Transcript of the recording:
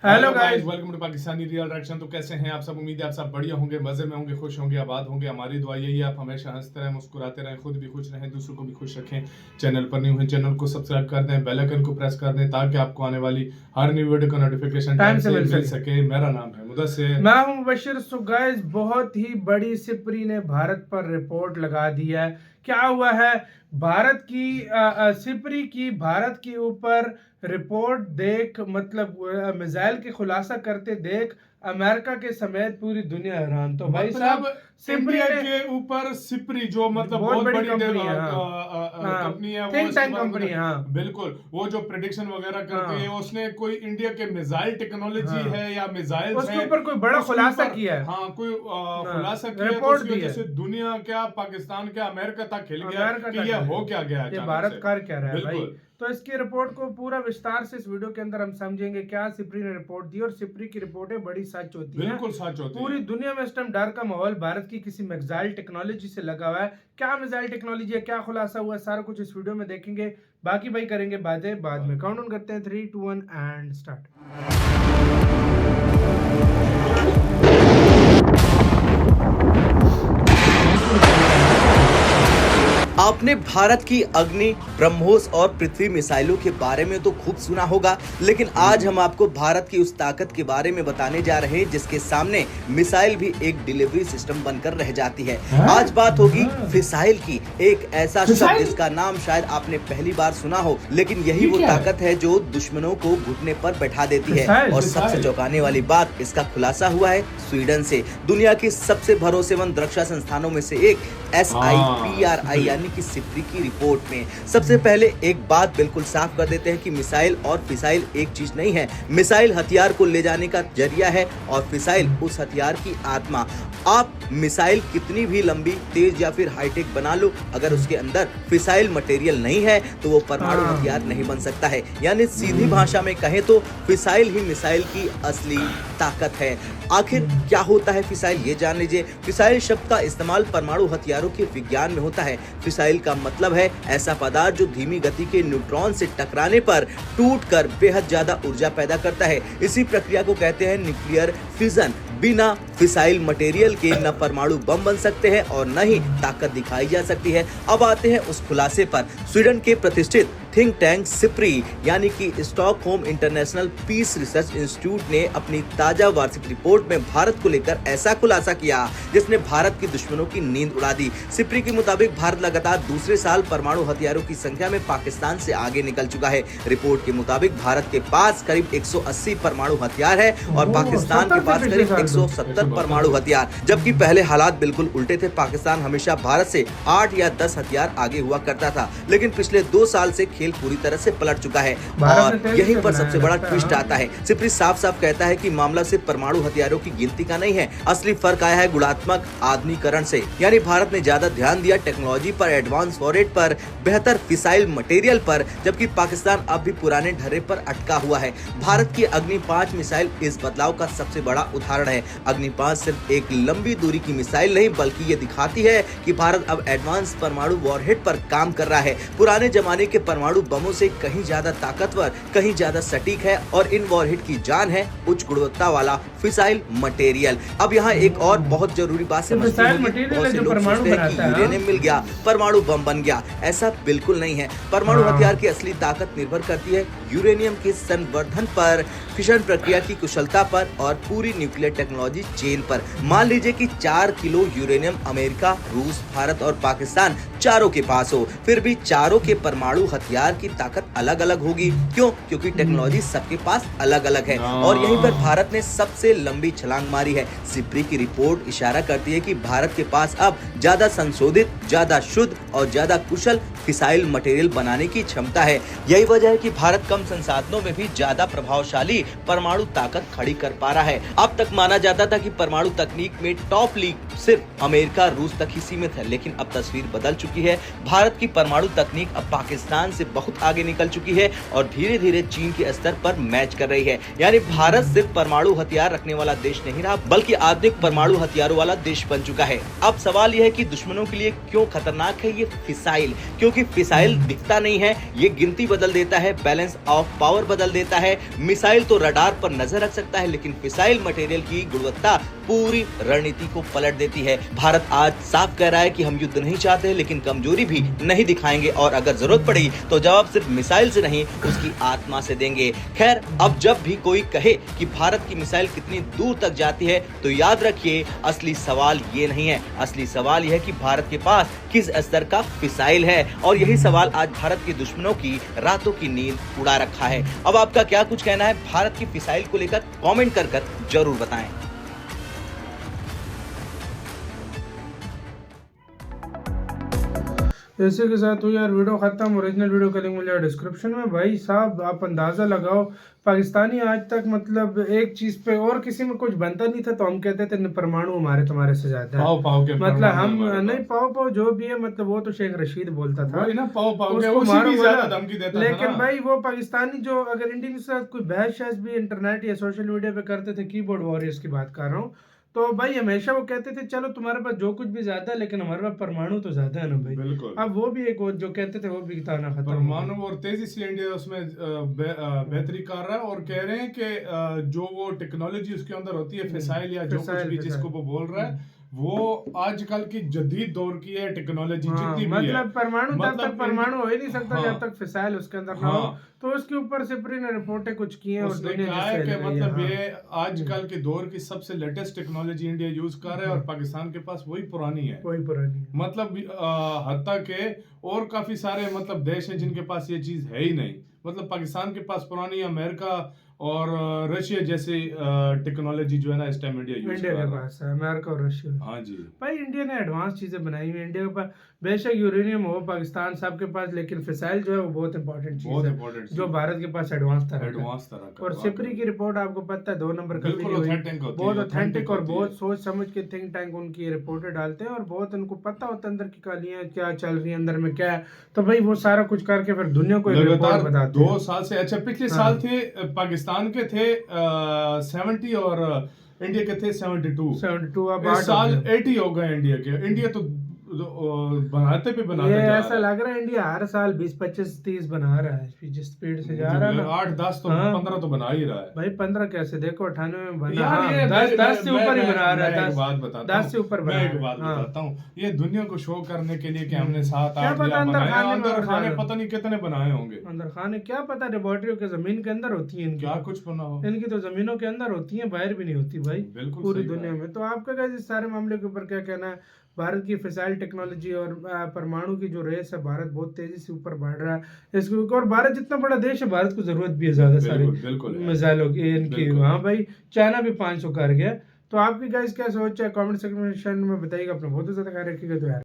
Hello guys, welcome to Pakistani real reaction. तो कैसे हैं आप सब? उम्मीद है आप सब बढ़िया होंगे, मजे में होंगे, खुश होंगे, आबाद होंगे। हमारी दुआ यही है आप हमेशा हंसते रहें, मुस्कुराते रहें, खुद भी खुश रहें, दूसरों को भी खुश रखें। चैनल पर न्यू हैं, चैनल को सब्सक्राइब कर दें, बेल आइकन को प्रेस कर दें ताकि आपको आने वाली हर न्यू वीडियो का नोटिफिकेशन टाइम से मिल सके। मेरा नाम है मुदस्सिर, मैं हूं मुबशिर। सो गाइस, बहुत ही बड़ी सिपरी ने भारत पर रिपोर्ट लगा दी है। क्या हुआ है? भारत की सिपरी की भारत के ऊपर रिपोर्ट देख, मतलब मिसाइल के खुलासा करते देख अमेरिका के समेत पूरी दुनिया हैरान। तो भाई साहब, सिपरी के ऊपर सिपरी जो मतलब बहुत बड़ी कंपनी है, थिंक टैंक कंपनी है। हाँ बिल्कुल, वो जो प्रेडिक्शन वगैरह करती है, उसने कोई इंडिया के मिसाइल टेक्नोलॉजी है या मिसाइल उसके ऊपर कोई बड़ा खुलासा किया है। हाँ, कोई खुलासा किया है, रिपोर्ट तो जैसे दुनिया क्या, पाकिस्तान क्या, अमेरिका तक हिल गया कि ये हो क्या गया, ये भारत कर क्या रहा है भाई। तो इसकी रिपोर्ट को पूरा विस्तार से इस वीडियो के अंदर हम समझेंगे क्या सिपरी ने रिपोर्ट दी। और सिपरी की रिपोर्टें बड़ी सच होती हैं, बिल्कुल सच होती है। पूरी दुनिया में इस टाइम डर का माहौल भारत की किसी मिसाइल टेक्नोलॉजी से लगा हुआ है। क्या मिसाइल टेक्नोलॉजी है, क्या खुलासा हुआ है, सारा कुछ इस वीडियो में देखेंगे। बाकी भाई करेंगे बातें बाद में। काउंटडाउन करते हैं 3, 2, 1 एंड स्टार्ट। आपने भारत की अग्नि, ब्रह्मोस और पृथ्वी मिसाइलों के बारे में तो खूब सुना होगा, लेकिन आज हम आपको भारत की उस ताकत के बारे में बताने जा रहे हैं जिसके सामने मिसाइल भी एक डिलीवरी सिस्टम बनकर रह जाती है। आज बात होगी फिसाइल की, एक ऐसा शब्द जिसका नाम शायद आपने पहली बार सुना हो, लेकिन यही वो ताकत है जो दुश्मनों को घुटने पर बैठा देती है। और सबसे चौंकाने वाली बात, इसका खुलासा हुआ है स्वीडन से, दुनिया की सबसे भरोसेमंद रक्षा संस्थानों में से एक SIPRI यानी कि सिपरी की रिपोर्ट में। सबसे पहले एक बात बिल्कुल साफ कर देते हैं कि मिसाइल और फिसाइल एक चीज नहीं है। मिसाइल हथियार को ले जाने का जरिया है और फिसाइल उस हथियार की आत्मा। आप मिसाइल कितनी भी लंबी, तेज या फिर हाईटेक बना लो, अगर उसके अंदर फिसाइल मटेरियल नहीं है तो वो परमाणु हथियार नहीं बन सकता है। यानी सीधी भाषा में कहें तो फिसाइल ही मिसाइल की असली ताकत है। आखिर क्या होता है फिसाइल, ये जान लीजिए। फिसाइल शब्द का इस्तेमाल परमाणु हथियारों के विज्ञान में होता है। फिसाइल का मतलब है ऐसा पदार्थ जो धीमी गति के न्यूट्रॉन से टकराने पर टूटकर बेहद ज्यादा ऊर्जा पैदा करता है। इसी प्रक्रिया को कहते हैं न्यूक्लियर फिजन। बिना फिसाइल मटेरियल के न परमाणु बम बन सकते हैं और न ही ताकत दिखाई जा सकती है। अब आते हैं उस खुलासे पर। स्वीडन के प्रतिष्ठित थिंक टैंक सिपरी यानी कि Stockholm International Peace Research Institute ने अपनी ताजा वार्षिक रिपोर्ट में भारत को लेकर ऐसा खुलासा किया जिसने भारत के दुश्मनों की नींद उड़ा दी। सिपरी के मुताबिक भारत लगातार दूसरे साल परमाणु हथियारों की संख्या में पाकिस्तान से आगे निकल चुका है। रिपोर्ट के मुताबिक भारत के पास करीब 180 परमाणु हथियार है और पाकिस्तान के पास करीब 170 परमाणु हथियार। जबकि पहले हालात बिल्कुल उल्टे थे। पाकिस्तान हमेशा भारत से 8 या 10 हथियार आगे हुआ करता था, लेकिन पिछले 2 साल से खेल पूरी तरह से पलट चुका है। और यहीं पर सबसे बड़ा ट्विस्ट आता है। सिपरी साफ साफ कहता है कि मामला सिर्फ परमाणु हथियारों की गिनती का नहीं है, असली फर्क आया है गुणात्मक आधुनिकीकरण से। यानी भारत ने ज्यादा ध्यान दिया टेक्नोलॉजी पर, एडवांस वॉरेट पर, बेहतर फिसाइल मटेरियल पर, जबकि पाकिस्तान अब भी पुराने ढर्रे पर अटका हुआ है। भारत की अग्नि 5 मिसाइल इस बदलाव का सबसे बड़ा उदाहरण है। अग्नि 5 सिर्फ एक लंबी दूरी की मिसाइल नहीं, बल्कि ये दिखाती है कि भारत अब एडवांस परमाणु वॉरहेड पर काम कर रहा है। पुराने जमाने के परमाणु बमों से कहीं ज्यादा ताकतवर, कहीं ज्यादा सटीक है और इन वॉरहेड की जान है उच्च गुणवत्ता वाला फिसाइल मटेरियल। अब यहाँ एक और बहुत जरूरी बात समझते हैं, बहुत से लोग सोचते हैं कि यूरेनियम मिल गया, परमाणु बम बन गया। ऐसा बिल्कुल नहीं है। परमाणु हथियार की असली ताकत निर्भर करती है यूरेनियम के संवर्धन पर, फिशन प्रक्रिया की कुशलता पर और पूरी न्यूक्लियर टेक्नोलॉजी चेन पर। मान लीजिए कि 4 किलो यूरेनियम अमेरिका, रूस, भारत और पाकिस्तान चारों के पास हो, फिर भी चारों के परमाणु हथियार की ताकत अलग अलग होगी। क्यों? क्योंकि टेक्नोलॉजी सबके पास अलग अलग है और यहीं पर भारत ने सबसे लंबी छलांग मारी है। सिपरी की रिपोर्ट इशारा करती है कि भारत के पास अब ज्यादा संशोधित, ज्यादा शुद्ध और ज्यादा कुशल फिसाइल मटेरियल बनाने की क्षमता है। यही वजह है कि भारत कम संसाधनों में भी ज्यादा प्रभावशाली परमाणु ताकत खड़ी कर पा रहा है। अब तक माना जाता था कि परमाणु तकनीक में टॉप लीग सिर्फ अमेरिका, रूस तक ही सीमित है, लेकिन अब तस्वीर बदल चुकी चुकी है। भारत की परमाणु तकनीक अब पाकिस्तान से बहुत आगे निकल चुकी है और धीरे धीरे चीन के स्तर पर मैच कर रही है। यानी भारत सिर्फ परमाणु हथियार रखने वाला देश नहीं रहा, बल्कि आधुनिक परमाणु हथियारों वाला देश बन चुका है। अब सवाल यह है कि दुश्मनों के लिए क्यों खतरनाक है ये फिसाइल, क्योंकि फिसाइल दिखता नहीं है, ये गिनती बदल देता है, बैलेंस ऑफ पावर बदल देता है। मिसाइल तो रडार पर नजर रख सकता है, लेकिन फिसाइल मटेरियल की गुणवत्ता पूरी रणनीति को पलट देती है। भारत आज साफ कह रहा है कि हम युद्ध नहीं चाहते, लेकिन कमजोरी भी नहीं दिखाएंगे और अगर जरूरत पड़ी तो जवाब सिर्फ मिसाइल से नहीं, उसकी आत्मा से देंगे। खैर, अब जब भी कोई कहे कि भारत की मिसाइल कितनी दूर तक जाती है, तो याद रखिए असली सवाल ये नहीं है। असली सवाल यह है कि भारत के पास किस स्तर का फिसाइल है, और यही सवाल आज भारत के दुश्मनों की रातों की नींद उड़ा रखा है। अब आपका क्या कुछ कहना है भारत की फिसाइल को लेकर, कमेंट कर जरूर बताएं। इसी के साथ हुई यार वीडियो खत्म। ओरिजिनल वीडियो का लिंक मिल जाएगा डिस्क्रिप्शन में। भाई साहब, आप अंदाजा लगाओ, पाकिस्तानी आज तक मतलब एक चीज पे और किसी में कुछ बनता नहीं था तो हम कहते थे परमाणु हमारे तुम्हारे से ज्यादा है। पाव के मतलब हम नहीं पाव जो भी है, मतलब वो तो शेख रशीद बोलता था ना, पाव के उसको उसी मारो भी बोला। ज्यादा धमकी देता था लेकिन ना। भाई वो पाकिस्तानी जो अगर इंडियन के साथ कोई बहस शहस भी इंटरनेट या सोशल मीडिया पे करते थे, कीबोर्ड वॉरियर्स की बात कर रहा हूँ, तो भाई हमेशा वो कहते थे चलो तुम्हारे पास जो कुछ भी ज्यादा है, लेकिन हमारे पास परमाणु तो ज्यादा है ना भाई। बिल्कुल। अब वो भी एक जो कहते थे वो भी ताना खत्म। परमाणु और तेजी से इंडिया उसमें बेहतरी कर रहा है और कह रहे हैं कि जो वो टेक्नोलॉजी उसके अंदर होती है, फिसाइल या जो कुछ भी जिसको वो बोल रहा है, वो आजकल की जदीद दौर की है टेक्नोलॉजी जितनी भी मतलब है। परमाणु तब तक परमाणु हो ही नहीं सकता जब तक फिसाइल उसके अंदर ना हो। तो उसके ऊपर सिपरी ने रिपोर्टें कुछ की हैं, उसने कहा है कि मतलब ये आजकल के दौर की सबसे लेटेस्ट टेक्नोलॉजी इंडिया यूज कर रहा है और पाकिस्तान के पास वही पुरानी है। मतलब हत्ता के और काफी सारे मतलब देश हैं जिनके पास ये चीज है ही नहीं। मतलब पाकिस्तान के पास पुरानी, अमेरिका और रशिया जैसी टेक्नोलॉजी जो है ना इस टाइम इंडिया के पास है, अमेरिका और रशिया। हाँ जी भाई, इंडिया ने एडवांस चीजें बनाई हुई। इंडिया के पास बेशक यूरेनियम हो पाकिस्तान सबके पास, लेकिन फिसाइल जो है वो बहुत इंपॉर्टेंट चीज है जो भारत के पास एडवांस तरह का। और सिपरी की रिपोर्ट आपको पता है 2 नंबर का, बहुत ऑथेंटिक और बहुत सोच समझ के थिंक टैंक उनकी रिपोर्टें डालते हैं और बहुत उनको पता होता है अंदर की कालियां क्या चल रही है, अंदर में क्या है। तो भाई वो सारा कुछ करके फिर दुनिया को रिपोर्ट बताते हैं। 2 साल से। अच्छा, पिछले साल थे पाकिस्तान के थे 70 और इंडिया के थे 72। अब 8 साल 80 हो गए इंडिया के। इंडिया तो बनाते पे बनाते ये ऐसा लग रहा है इंडिया हर साल 20, 25, 30 बना रहा है जिस स्पीड से जा रहा है ना। 8, 10 तो 15 तो बना ही रहा है भाई। 15 कैसे, देखो 98 में बना। यार 10 से ऊपर ही बना रहा है। 10 से ऊपर मैं एक बात बताता हूँ, ये दुनिया को शो करने के लिए कि हमने 7-8 अंदर खाने पता नहीं कितने बनाए होंगे। अंदर खाने क्या पता, लेबोरेटरी के जमीन के अंदर होती है इनकी, क्या कुछ बना हो। इनकी तो जमीनों के अंदर होती है, बाहर भी नहीं होती भाई पूरी दुनिया में। तो आपका इस सारे मामले के ऊपर क्या कहना है? भारत की फिसाइल टेक्नोलॉजी और परमाणु की जो रेस है, भारत बहुत तेजी से ऊपर बढ़ रहा है इसको। और भारत जितना बड़ा देश है, भारत को जरूरत भी है ज्यादा सारी मिसाइलों की इनकी। हाँ भाई, चाइना भी 500 कर गया। तो आपकी गाइस क्या सोच है, कमेंट सेक्शन में बताइएगा। अपना बहुत ज्यादा ख्याल रखिएगा। तो यार